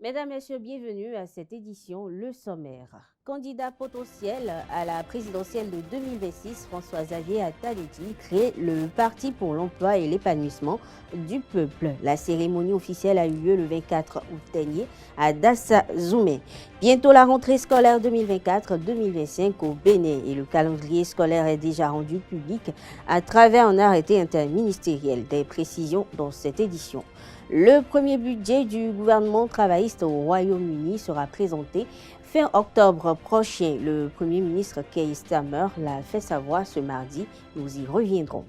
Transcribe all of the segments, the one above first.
Mesdames, Messieurs, bienvenue à cette édition, le sommaire. Candidat potentiel à la présidentielle de 2026, François-Xavier Attali crée le Parti pour l'emploi et l'épanouissement du peuple. La cérémonie officielle a eu lieu le 24 août dernier à Dassa-Zoumé. Bientôt la rentrée scolaire 2024-2025 au Bénin et le calendrier scolaire est déjà rendu public à travers un arrêté interministériel. Des précisions dans cette édition. Le premier budget du gouvernement travailliste au Royaume-Uni sera présenté fin octobre prochain. Le Premier ministre Keir Starmer l'a fait savoir ce mardi. Nous y reviendrons.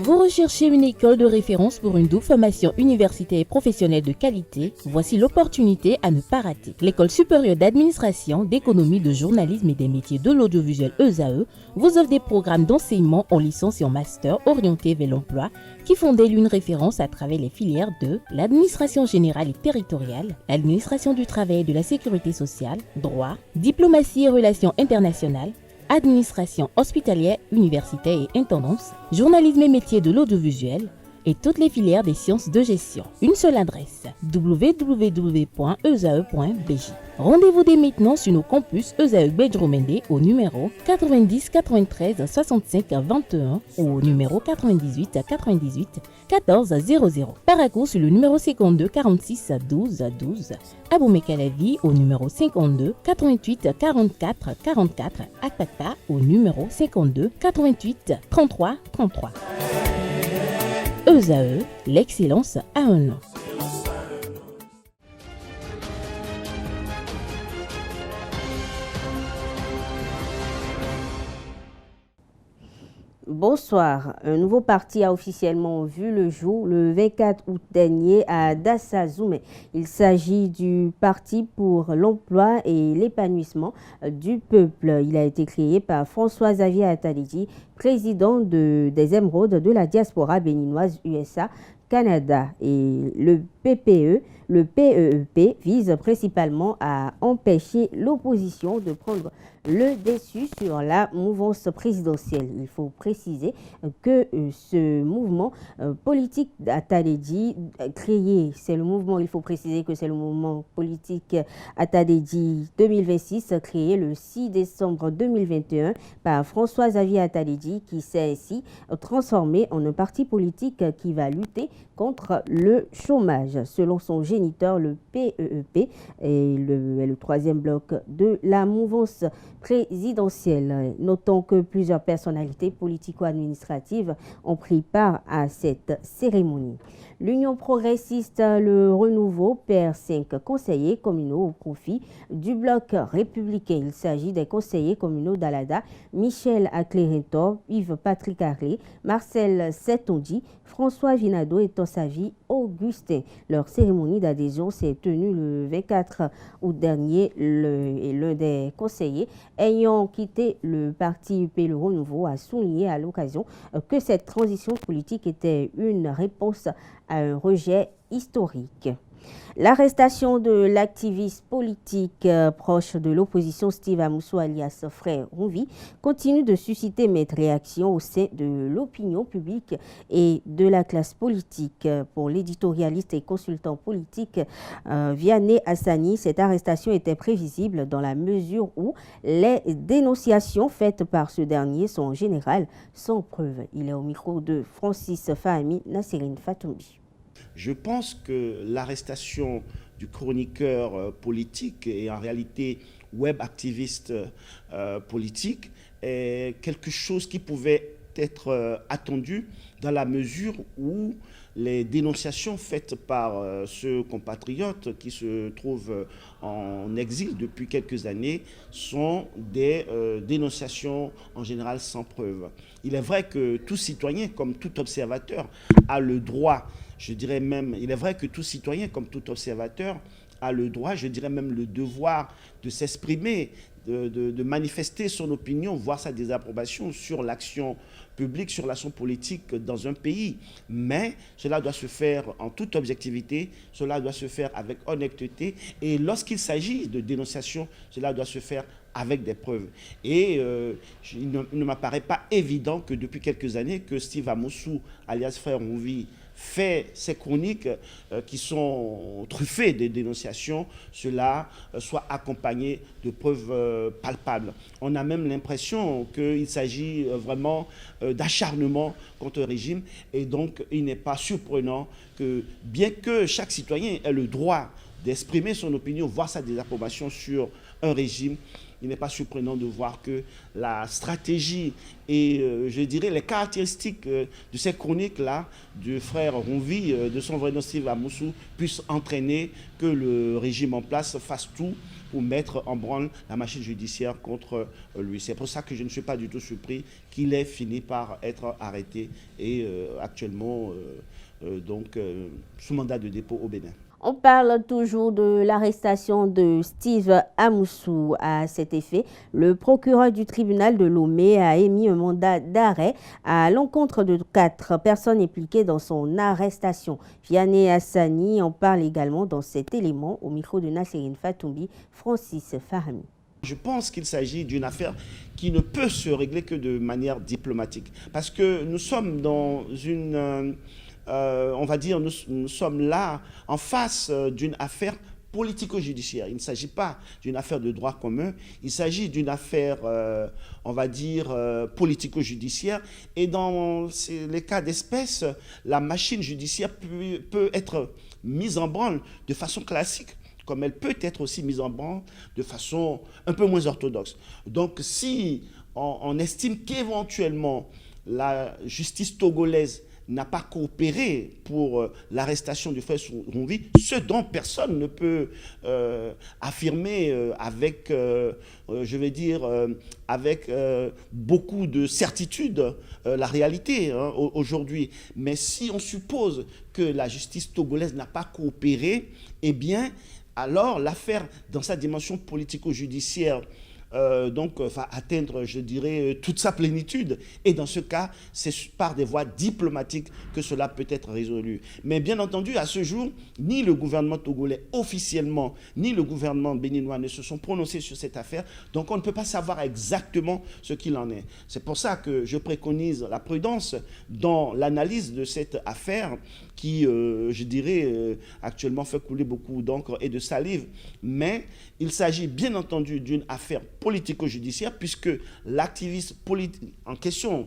Vous recherchez une école de référence pour une double formation universitaire et professionnelle de qualité? Voici l'opportunité à ne pas rater. L'École supérieure d'administration, d'économie, de journalisme et des métiers de l'audiovisuel ESAE vous offre des programmes d'enseignement en licence et en master orientés vers l'emploi qui font d'elle une référence à travers les filières de l'administration générale et territoriale, l'administration du travail et de la sécurité sociale, droit, diplomatie et relations internationales, administration hospitalière, universitaire et intendance, journalisme et métiers de l'audiovisuel et toutes les filières des sciences de gestion. Une seule adresse, www.esae.bj. Rendez-vous dès maintenant sur nos campus ESAE Bedjromende au numéro 90 93 65 21 ou au numéro 98 98 14 00. Paracourt sur le numéro 52 46 12 12. Aboumé-Calavi au numéro 52 88 44 44. Akpata au numéro 52 88 33 33. ESAE, l'excellence à un nom. Bonsoir. Un nouveau parti a officiellement vu le jour le 24 août dernier à Dassa-Zoumé. Il s'agit du Parti pour l'emploi et l'épanouissement du peuple. Il a été créé par François-Xavier Attali, président des émeraudes de la diaspora béninoise USA. Canada et le PEEP vise principalement à empêcher l'opposition de prendre le dessus sur la mouvance présidentielle. Il faut préciser que ce mouvement politique Attali créé, c'est le mouvement, il faut préciser que c'est le mouvement politique Attali 2026 créé le 6 décembre 2021 par François-Xavier Attali qui s'est ainsi transformé en un parti politique qui va lutter contre le chômage. Selon son géniteur, le PEEP est le troisième bloc de la mouvance présidentielle. Notons que plusieurs personnalités politico-administratives ont pris part à cette cérémonie. L'Union progressiste Le Renouveau perd 5 conseillers communaux au profit du bloc républicain. Il s'agit des conseillers communaux d'Alada, Michel Aclérentor, Yves-Patrick Arlé, Marcel Setondi, François Vinado et Tossavi Augustin. Leur cérémonie d'adhésion s'est tenue le 24 août dernier et l'un des conseillers ayant quitté le parti UP Le Renouveau a souligné à l'occasion que cette transition politique était une réponse à un rejet historique. L'arrestation de l'activiste politique proche de l'opposition Steve Amoussou alias Frère Rouvi continue de susciter maintes réactions au sein de l'opinion publique et de la classe politique. Pour l'éditorialiste et consultant politique Vianney Hassani, cette arrestation était prévisible dans la mesure où les dénonciations faites par ce dernier sont en général sans preuve. Il est au micro de Francis Fahami Nassirine Fatoumbi. Je pense que l'arrestation du chroniqueur politique et en réalité web activiste politique est quelque chose qui pouvait être attendu dans la mesure où les dénonciations faites par ce compatriote qui se trouve en exil depuis quelques années sont des dénonciations en général sans preuve. Il est vrai que tout citoyen, comme tout observateur, a le droit, je dirais même, il est vrai que tout citoyen, comme tout observateur, a le droit, je dirais même le devoir de s'exprimer de manifester son opinion, voire sa désapprobation sur l'action publique, sur l'action politique dans un pays. Mais cela doit se faire en toute objectivité, cela doit se faire avec honnêteté. Et lorsqu'il s'agit de dénonciation, cela doit se faire avec des preuves. Et il ne m'apparaît pas évident que depuis quelques années, que Steve Amoussou, alias Frère Rouvi, fait ces chroniques qui sont truffées de dénonciations, cela soit accompagné de preuves palpables. On a même l'impression qu'il s'agit vraiment d'acharnement contre le régime, et donc il n'est pas surprenant que, bien que chaque citoyen ait le droit d'exprimer son opinion, voire sa désapprobation sur un régime, il n'est pas surprenant de voir que la stratégie et, je dirais, les caractéristiques de ces chroniques-là, du frère Rouvi, de son vrai nom Steve Amoussou, puissent entraîner que le régime en place fasse tout pour mettre en branle la machine judiciaire contre lui. C'est pour ça que je ne suis pas du tout surpris qu'il ait fini par être arrêté et actuellement sous mandat de dépôt au Bénin. On parle toujours de l'arrestation de Steve Amoussou. À cet effet, le procureur du tribunal de Lomé a émis un mandat d'arrêt à l'encontre de 4 personnes impliquées dans son arrestation. Vianney Hassani en parle également dans cet élément au micro de Nasserine Fatoumbi, Francis Fahmi. Je pense qu'il s'agit d'une affaire qui ne peut se régler que de manière diplomatique. Parce que nous sommes dans une... on va dire, nous sommes là en face d'une affaire politico-judiciaire. Il ne s'agit pas d'une affaire de droit commun, il s'agit d'une affaire, on va dire, politico-judiciaire. Et dans les cas d'espèce, la machine judiciaire peut être mise en branle de façon classique, comme elle peut être aussi mise en branle de façon un peu moins orthodoxe. Donc si on estime qu'éventuellement la justice togolaise n'a pas coopéré pour l'arrestation du frère Rouvi, ce dont personne ne peut affirmer avec, je vais dire, avec beaucoup de certitude la réalité aujourd'hui. Mais si on suppose que la justice togolaise n'a pas coopéré, eh bien, alors l'affaire, dans sa dimension politico-judiciaire, va atteindre, je dirais, toute sa plénitude. Et dans ce cas, c'est par des voies diplomatiques que cela peut être résolu. Mais bien entendu, à ce jour, ni le gouvernement togolais officiellement, ni le gouvernement béninois ne se sont prononcés sur cette affaire. Donc on ne peut pas savoir exactement ce qu'il en est. C'est pour ça que je préconise la prudence dans l'analyse de cette affaire qui, je dirais, actuellement fait couler beaucoup d'encre et de salive. Mais il s'agit bien entendu d'une affaire politico-judiciaire, puisque l'activiste en question,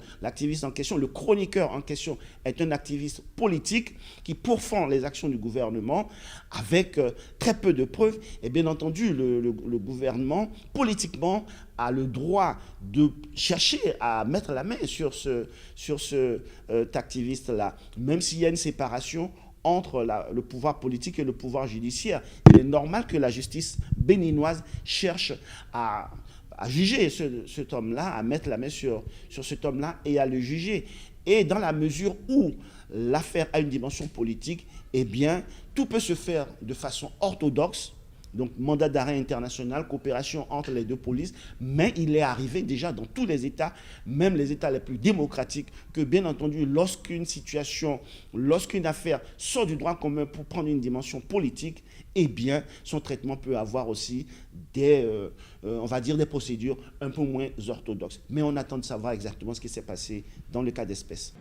le chroniqueur en question, est un activiste politique qui pourfend les actions du gouvernement avec très peu de preuves. Et bien entendu, le gouvernement, politiquement, a le droit de chercher à mettre la main sur ce activiste-là, même s'il y a une séparation entre le pouvoir politique et le pouvoir judiciaire. Il est normal que la justice béninoise cherche à juger cet homme-là, à mettre la main sur cet homme-là et à le juger. Et dans la mesure où l'affaire a une dimension politique, eh bien, tout peut se faire de façon orthodoxe, donc mandat d'arrêt international, coopération entre les deux polices, mais il est arrivé déjà dans tous les États, même les États les plus démocratiques, que bien entendu, lorsqu'une affaire sort du droit commun pour prendre une dimension politique, eh bien, son traitement peut avoir aussi on va dire des procédures un peu moins orthodoxes. Mais on attend de savoir exactement ce qui s'est passé dans le cas d'espèce.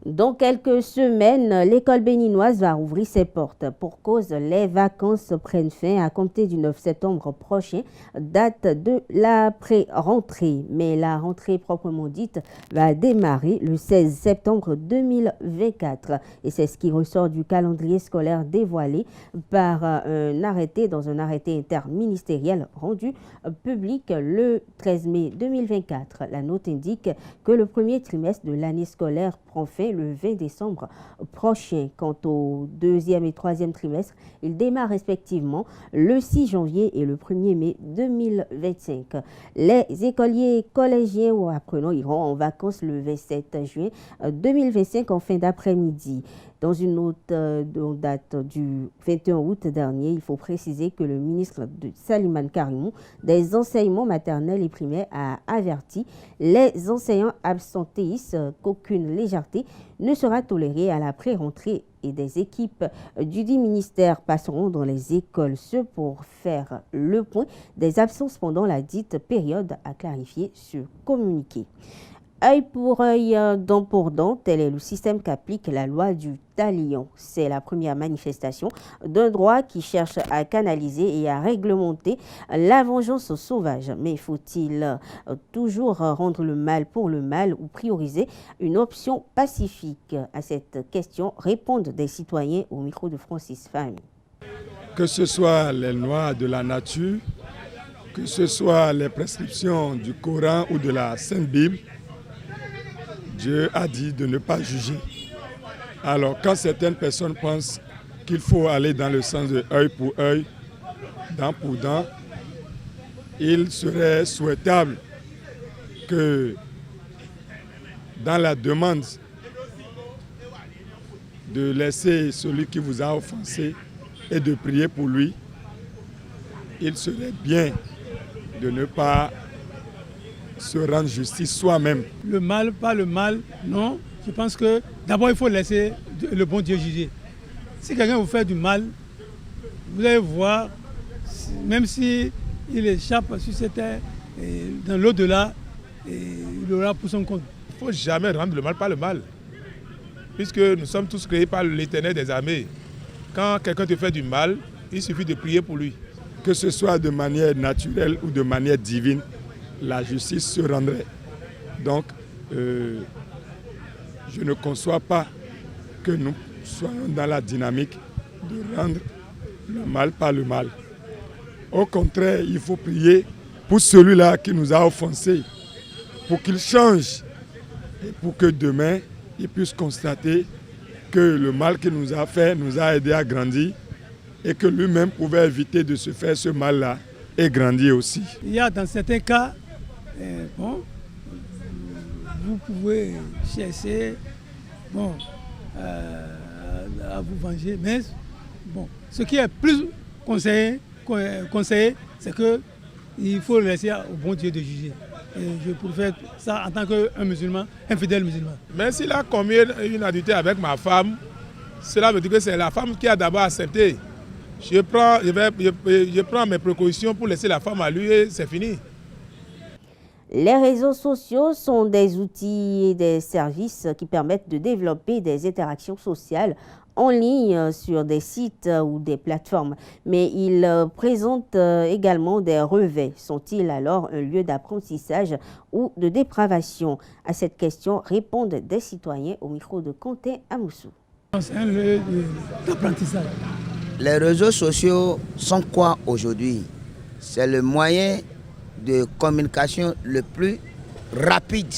Dans quelques semaines, l'école béninoise va rouvrir ses portes. Pour cause, les vacances prennent fin à compter du 9 septembre prochain, date de la pré-rentrée. Mais la rentrée proprement dite va démarrer le 16 septembre 2024. Et c'est ce qui ressort du calendrier scolaire dévoilé par un arrêté interministériel rendu public le 13 mai 2024. La note indique que le premier trimestre de l'année scolaire prend fin le 20 décembre prochain. Quant au deuxième et troisième trimestre, ils démarrent respectivement le 6 janvier et le 1er mai 2025. Les écoliers collégiens ou apprenants iront en vacances le 27 juin 2025 en fin d'après-midi. Dans une note dont date du 21 août dernier, il faut préciser que le ministre Salimane Karimou des enseignements maternels et primaires a averti les enseignants absentéistes qu'aucune légèreté ne sera tolérée à la pré-rentrée et des équipes du dit ministère passeront dans les écoles, ce pour faire le point des absences pendant la dite période, a clarifié ce communiqué. Œil pour œil, dent pour dent, tel est le système qu'applique la loi du talion. C'est la première manifestation d'un droit qui cherche à canaliser et à réglementer la vengeance sauvage. Mais faut-il toujours rendre le mal pour le mal ou prioriser une option pacifique? À cette question répondent des citoyens au micro de Francis Fahmy. Que ce soit les lois de la nature, que ce soit les prescriptions du Coran ou de la Sainte Bible, Dieu a dit de ne pas juger. Alors quand certaines personnes pensent qu'il faut aller dans le sens de œil pour œil, dent pour dent, il serait souhaitable que dans la demande de laisser celui qui vous a offensé et de prier pour lui, il serait bien de ne pas se rendre justice soi-même. Le mal, pas le mal, non. Je pense que d'abord il faut laisser le bon Dieu juger. Si quelqu'un vous fait du mal, vous allez voir, même si il échappe sur cette terre, dans l'au-delà, il aura pour son compte. Il ne faut jamais rendre le mal par le mal, puisque nous sommes tous créés par l'Éternel des armées. Quand quelqu'un te fait du mal, il suffit de prier pour lui. Que ce soit de manière naturelle ou de manière divine, la justice se rendrait. Donc, je ne conçois pas que nous soyons dans la dynamique de rendre le mal par le mal. Au contraire, il faut prier pour celui-là qui nous a offensés, pour qu'il change et pour que demain, il puisse constater que le mal qu'il nous a fait nous a aidé à grandir et que lui-même pouvait éviter de se faire ce mal-là et grandir aussi. Il y a dans certains cas, vous pouvez chercher à vous venger, mais ce qui est plus conseillé c'est qu'il faut laisser au bon Dieu de juger. Et je préfère ça en tant qu'un musulman, un fidèle musulman. Mais s'il a commis une adultère avec ma femme, cela veut dire que c'est la femme qui a d'abord accepté. Je prends mes précautions pour laisser la femme à lui et c'est fini. Les réseaux sociaux sont des outils et des services qui permettent de développer des interactions sociales en ligne sur des sites ou des plateformes. Mais ils présentent également des revers. Sont-ils alors un lieu d'apprentissage ou de dépravation? À cette question répondent des citoyens au micro de Quentin Amoussou. C'est un lieu d'apprentissage. Les réseaux sociaux sont quoi aujourd'hui? C'est le moyen de communication le plus rapide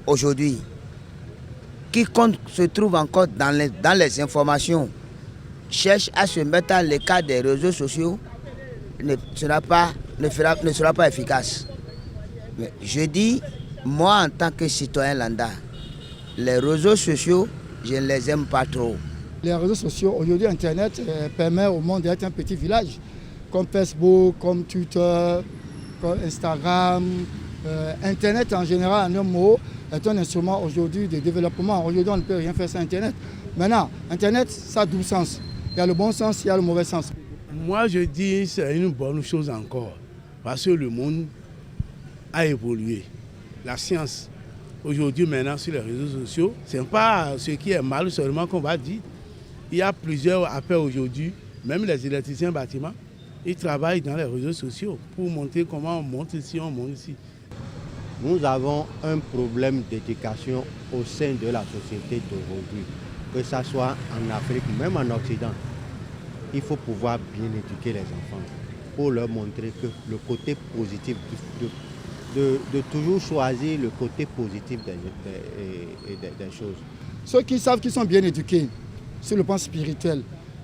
aujourd'hui. Quiconque se trouve encore dans les informations cherche à se mettre à l'écart des réseaux sociaux ne sera pas efficace. Mais je dis, moi en tant que citoyen lambda, les réseaux sociaux, je ne les aime pas trop. Les réseaux sociaux, aujourd'hui Internet permet au monde d'être un petit village, comme Facebook, comme Twitter, comme Instagram. Internet en général, en un mot, est un instrument aujourd'hui de développement. Aujourd'hui, on ne peut rien faire sans Internet. Maintenant, Internet, ça a double sens. Il y a le bon sens, il y a le mauvais sens. Moi, je dis que c'est une bonne chose encore, parce que le monde a évolué. La science, aujourd'hui, maintenant, sur les réseaux sociaux, ce n'est pas ce qui est mal seulement qu'on va dire. Il y a plusieurs appels aujourd'hui, même les électriciens bâtiments, ils travaillent dans les réseaux sociaux pour montrer comment on monte ici, on monte ici. Nous avons un problème d'éducation au sein de la société d'aujourd'hui, que ce soit en Afrique, même en Occident. Il faut pouvoir bien éduquer les enfants pour leur montrer que le côté positif, de toujours choisir le côté positif des choses. Ceux qui savent qu'ils sont bien éduqués sur le plan spirituel,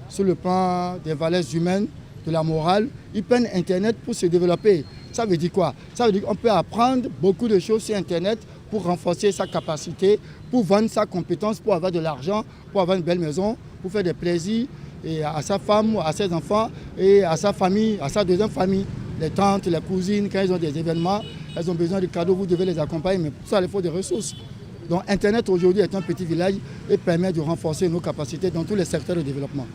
sur le plan des valeurs humaines, de la morale, ils prennent Internet pour se développer. Ça veut dire quoi? Ça veut dire qu'on peut apprendre beaucoup de choses sur Internet pour renforcer sa capacité, pour vendre sa compétence, pour avoir de l'argent, pour avoir une belle maison, pour faire des plaisirs et à sa femme, à ses enfants et à sa famille, à sa deuxième famille. Les tantes, les cousines, quand elles ont des événements, elles ont besoin de cadeaux, vous devez les accompagner, mais pour ça, il faut des ressources. Donc Internet aujourd'hui est un petit village et permet de renforcer nos capacités dans tous les secteurs de développement.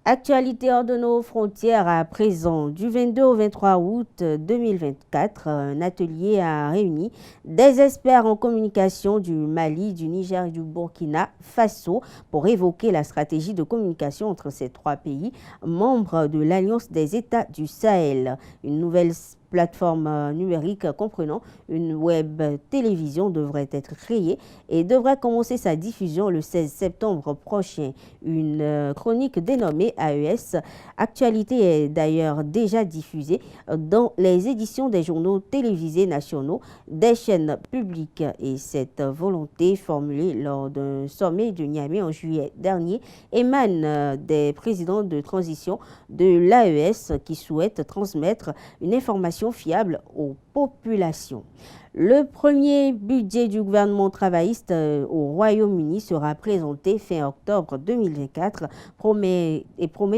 Actualité hors de nos frontières à présent. Du 22 au 23 août 2024, un atelier a réuni des experts en communication du Mali, du Niger et du Burkina Faso pour évoquer la stratégie de communication entre ces trois pays, membres de l'Alliance des États du Sahel. Une nouvelle plateforme numérique comprenant une web télévision devrait être créée et devrait commencer sa diffusion le 16 septembre prochain. Une chronique dénommée AES Actualité est d'ailleurs déjà diffusée dans les éditions des journaux télévisés nationaux, des chaînes publiques, et cette volonté formulée lors d'un sommet de Niamey en juillet dernier émane des présidents de transition de l'AES qui souhaitent transmettre une information fiable aux populations. Le premier budget du gouvernement travailliste au Royaume-Uni sera présenté fin octobre 2024 promet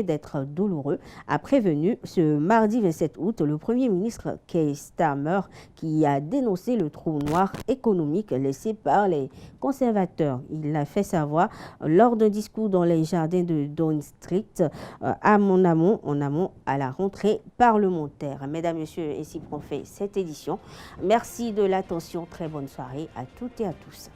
d'être douloureux, a prévenu ce mardi 27 août le Premier ministre Keir Starmer, qui a dénoncé le trou noir économique laissé par les conservateurs. Il l'a fait savoir lors d'un discours dans les jardins de Downing Street en amont à la rentrée parlementaire. Mesdames, Messieurs, ainsi qu'on fait cette édition. Merci de l'attention. Très bonne soirée à toutes et à tous.